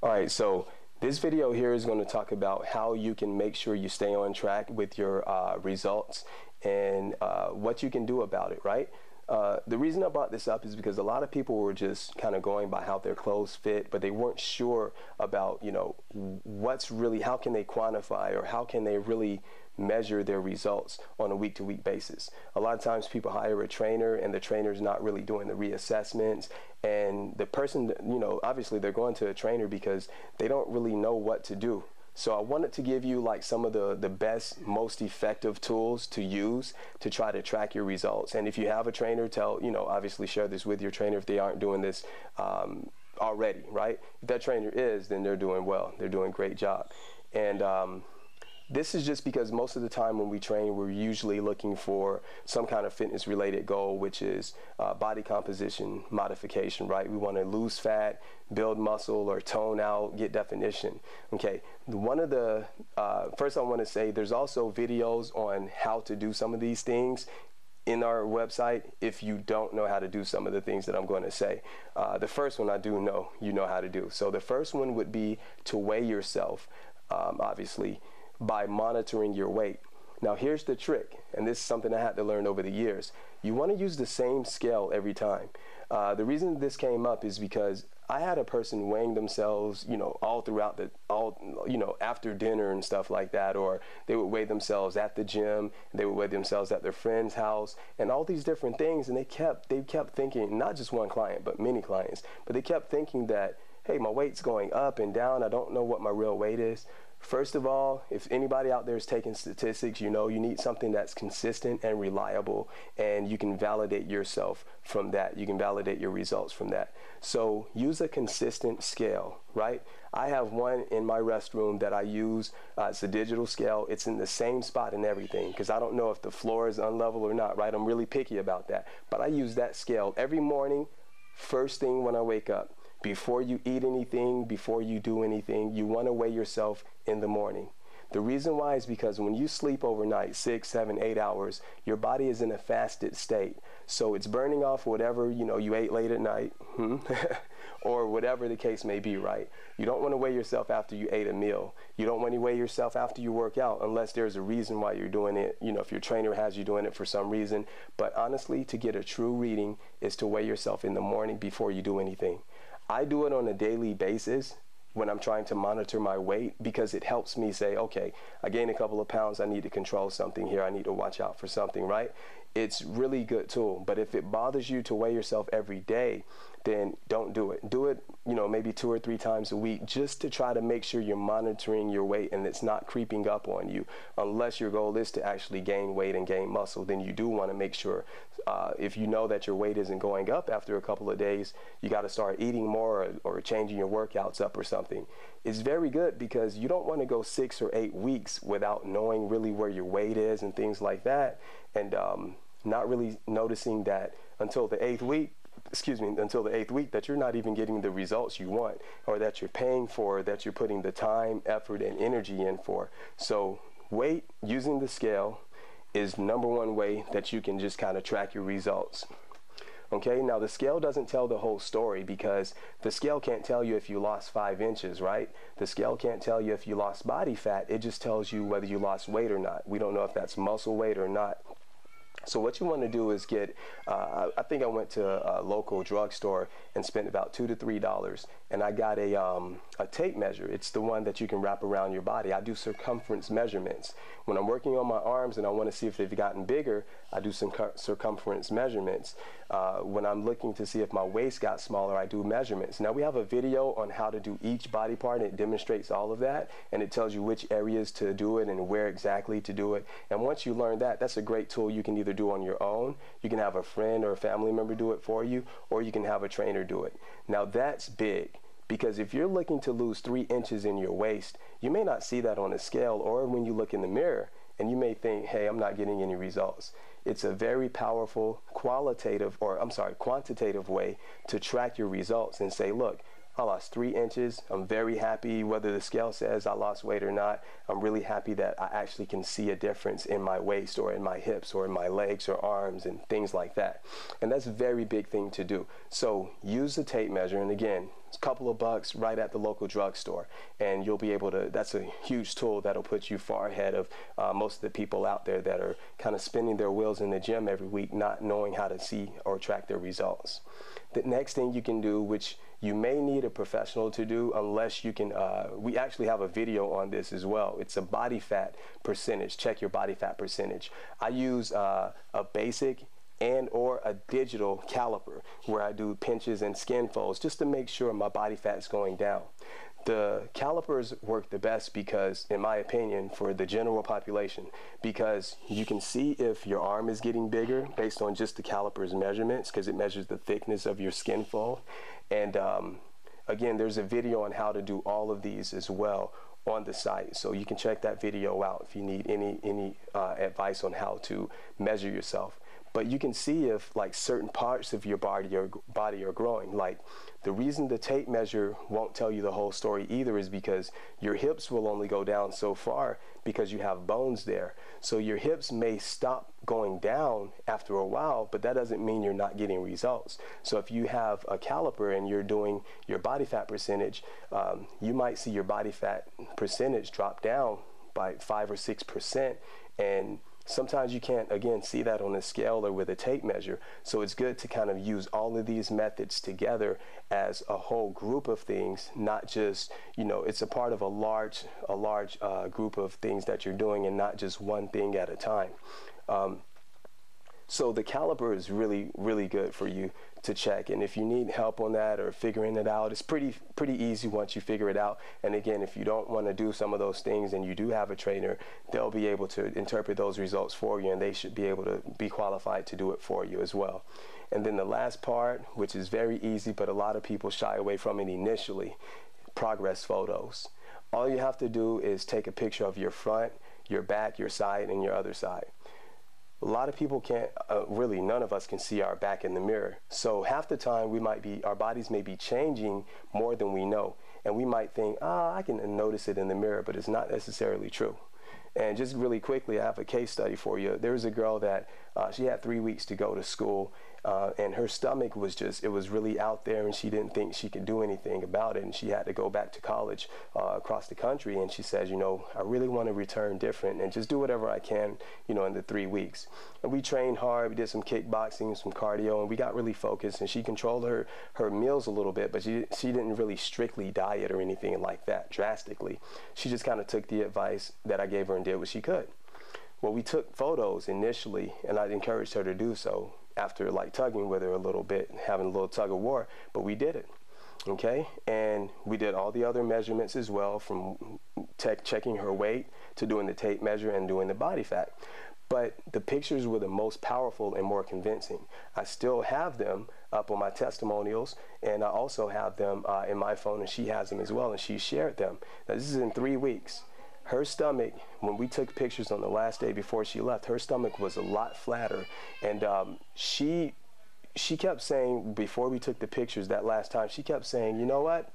All right, so this video here is going to talk about how you can make sure you stay on track with your results and what you can do about it, right? The reason I brought this up is because a lot of people were just kind of going by how their clothes fit, but they weren't sure about, what's really, how can they quantify or how can they really measure their results on a week-to-week basis. A lot of times people hire a trainer and the trainer's not really doing the reassessments, and the person, obviously they're going to a trainer because they don't really know what to do. So I wanted to give you like some of the best, most effective tools to use to try to track your results. And if you have a trainer, obviously share this with your trainer if they aren't doing this already, right? If that trainer is, then they're doing well. They're doing a great job. And this is just because most of the time when we train, we're usually looking for some kind of fitness related goal, which is body composition modification, right? We want to lose fat, build muscle, or tone out, get definition. Okay, one of the, first I want to say there's also videos on how to do some of these things in our website if you don't know how to do some of the things that I'm going to say. The first one I do know you know how to do. So the first one would be to weigh yourself, obviously, by monitoring your weight. Now here's the trick, and this is something I had to learn over the years. You want to use the same scale every time. The reason this came up is because I had a person weighing themselves, all throughout after dinner and stuff like that, or they would weigh themselves at the gym, they would weigh themselves at their friend's house, and all these different things. And they kept thinking, not just one client, but many clients, but they kept thinking that, hey, my weight's going up and down. I don't know what my real weight is. First of all, if anybody out there is taking statistics, you need something that's consistent and reliable, and you can validate yourself from that. You can validate your results from that. So use a consistent scale, right? I have one in my restroom that I use. It's a digital scale. It's in the same spot and everything because I don't know if the floor is unlevel or not, right? I'm really picky about that. But I use that scale every morning, first thing when I wake up. Before you eat anything, before you do anything, you want to weigh yourself in the morning. The reason why is because when you sleep overnight, 6, 7, 8 hours, your body is in a fasted state. So it's burning off whatever, you ate late at night, or whatever the case may be, right? You don't want to weigh yourself after you ate a meal. You don't want to weigh yourself after you work out unless there's a reason why you're doing it, if your trainer has you doing it for some reason. But honestly, to get a true reading is to weigh yourself in the morning before you do anything. I do it on a daily basis when I'm trying to monitor my weight because it helps me say, okay, I gained a couple of pounds. I need to control something here. I need to watch out for something, right? It's really good tool. But if it bothers you to weigh yourself every day, then don't do it. Do it, maybe 2 or 3 times a week just to try to make sure you're monitoring your weight and it's not creeping up on you. Unless your goal is to actually gain weight and gain muscle, then you do want to make sure if you know that your weight isn't going up after a couple of days, you got to start eating more or changing your workouts up or something. It's very good because you don't want to go 6 or 8 weeks without knowing really where your weight is and things like that, and not really noticing that until the 8th week, that you're not even getting the results you want or that you're paying for, that you're putting the time, effort, and energy in for. So weight using the scale is #1 way that you can just kind of track your results. Okay, now the scale doesn't tell the whole story because the scale can't tell you if you lost 5 inches, right? The scale can't tell you if you lost body fat. It just tells you whether you lost weight or not. We don't know if that's muscle weight or not. So what you want to do is get, I think I went to a local drugstore and spent about $2 to $3, and I got a tape measure. It's the one that you can wrap around your body. I do circumference measurements. When I'm working on my arms and I want to see if they've gotten bigger, I do some circumference measurements. When I'm looking to see if my waist got smaller, I do measurements. Now we have a video on how to do each body part, and it demonstrates all of that, and it tells you which areas to do it and where exactly to do it. And once you learn that, that's a great tool you can either do on your own, you can have a friend or a family member do it for you, or you can have a trainer do it. Now that's big. Because if you're looking to lose 3 inches in your waist, you may not see that on a scale or when you look in the mirror, and you may think, hey, I'm not getting any results. It's a very powerful quantitative way to track your results and say, look, I lost 3 inches. I'm very happy whether the scale says I lost weight or not. I'm really happy that I actually can see a difference in my waist or in my hips or in my legs or arms and things like that. And that's a very big thing to do. So use the tape measure. And again, couple of bucks right at the local drugstore, and you'll be able to, that's a huge tool that'll put you far ahead of most of the people out there that are kind of spinning their wheels in the gym every week, not knowing how to see or track their results. The next thing you can do, which you may need a professional to do unless you can, we actually have a video on this as well. It's a body fat percentage. Check your body fat percentage. I use a basic and or a digital caliper where I do pinches and skin folds just to make sure my body fat is going down. The calipers work the best because, in my opinion, for the general population, because you can see if your arm is getting bigger based on just the caliper's measurements, because it measures the thickness of your skin fold. And again, there's a video on how to do all of these as well on the site, so you can check that video out if you need any advice on how to measure yourself. But you can see if like certain parts of your body are growing. Like the reason the tape measure won't tell you the whole story either is because your hips will only go down so far because you have bones there. So your hips may stop going down after a while, but that doesn't mean you're not getting results. So if you have a caliper and you're doing your body fat percentage, you might see your body fat percentage drop down by 5 or 6%, and sometimes you can't, again, see that on a scale or with a tape measure. So it's good to kind of use all of these methods together as a whole group of things, not just, you know, it's a part of a large group of things that you're doing and not just one thing at a time. So the caliper is really, really good for you to check. And if you need help on that or figuring it out, it's pretty easy once you figure it out. And again, if you don't want to do some of those things and you do have a trainer, they'll be able to interpret those results for you, and they should be able to be qualified to do it for you as well. And then the last part, which is very easy, but a lot of people shy away from it initially, progress photos. All you have to do is take a picture of your front, your back, your side, and your other side. A lot of people can't, really none of us can see our back in the mirror. So half the time our bodies may be changing more than we know. And we might think, I can notice it in the mirror, but it's not necessarily true. And just really quickly, I have a case study for you. There was a girl that she had 3 weeks to go to school, and her stomach was just, it was really out there, and she didn't think she could do anything about it, and she had to go back to college across the country. And she says, you know, I really want to return different and just do whatever I can, you know, in the 3 weeks. And we trained hard, we did some kickboxing, some cardio, and we got really focused, and she controlled her meals a little bit, but she didn't really strictly diet or anything like that drastically. She just kind of took the advice that I gave her and did what she could. Well, we took photos initially, and I encouraged her to do so after like tugging with her a little bit, having a little tug of war, but we did it, okay? And we did all the other measurements as well, from checking her weight to doing the tape measure and doing the body fat. But the pictures were the most powerful and more convincing. I still have them up on my testimonials, and I also have them in my phone, and she has them as well, and she shared them. Now, this is in 3 weeks. Her stomach, when we took pictures on the last day before she left, her stomach was a lot flatter. And she kept saying, before we took the pictures that last time, she kept saying, you know what?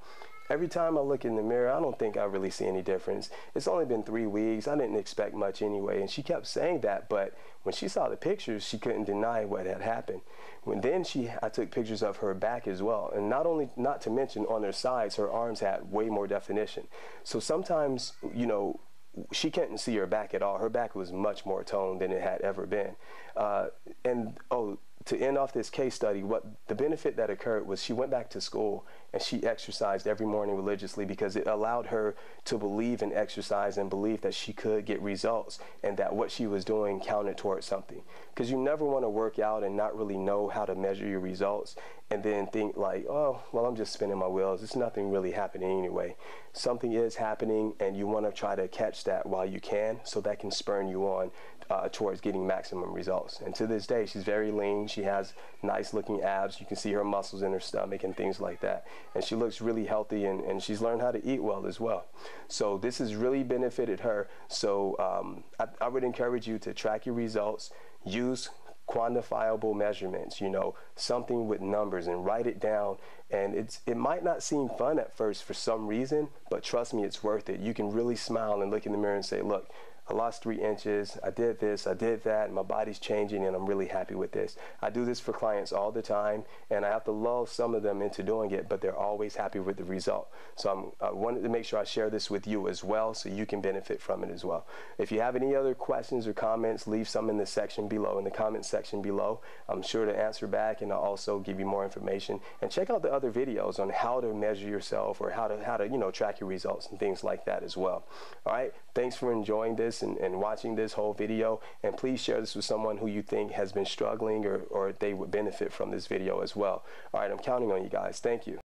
Every time I look in the mirror, I don't think I really see any difference. It's only been 3 weeks. I didn't expect much anyway. And she kept saying that, but when she saw the pictures, she couldn't deny what had happened. I took pictures of her back as well. And not to mention on her sides, her arms had way more definition. So sometimes, you know, she couldn't see her back at all. Her back was much more toned than it had ever been. To end off this case study, what the benefit that occurred was she went back to school and she exercised every morning religiously, because it allowed her to believe in exercise and believe that she could get results and that what she was doing counted towards something. Because you never want to work out and not really know how to measure your results and then think like, oh, well, I'm just spinning my wheels. It's nothing really happening anyway. Something is happening, and you want to try to catch that while you can, so that can spur you on towards getting maximum results. And to this day, she's very lean. She has nice looking abs. You can see her muscles in her stomach and things like that. And she looks really healthy, and she's learned how to eat well as well. So this has really benefited her. So I would encourage you to track your results, use quantifiable measurements, you know, something with numbers, and write it down. And it might not seem fun at first for some reason, but trust me, it's worth it. You can really smile and look in the mirror and say, look, I lost 3 inches, I did this, I did that, and my body's changing and I'm really happy with this. I do this for clients all the time, and I have to lull some of them into doing it, but they're always happy with the result. So I wanted to make sure I share this with you as well so you can benefit from it as well. If you have any other questions or comments, leave some in the section below, in the comment section below. I'm sure to answer back, and I'll also give you more information. And check out the other videos on how to measure yourself, or how to track your results and things like that as well. All right, thanks for enjoying this and watching this whole video, and please share this with someone who you think has been struggling, or they would benefit from this video as well. All right, I'm counting on you guys. Thank you.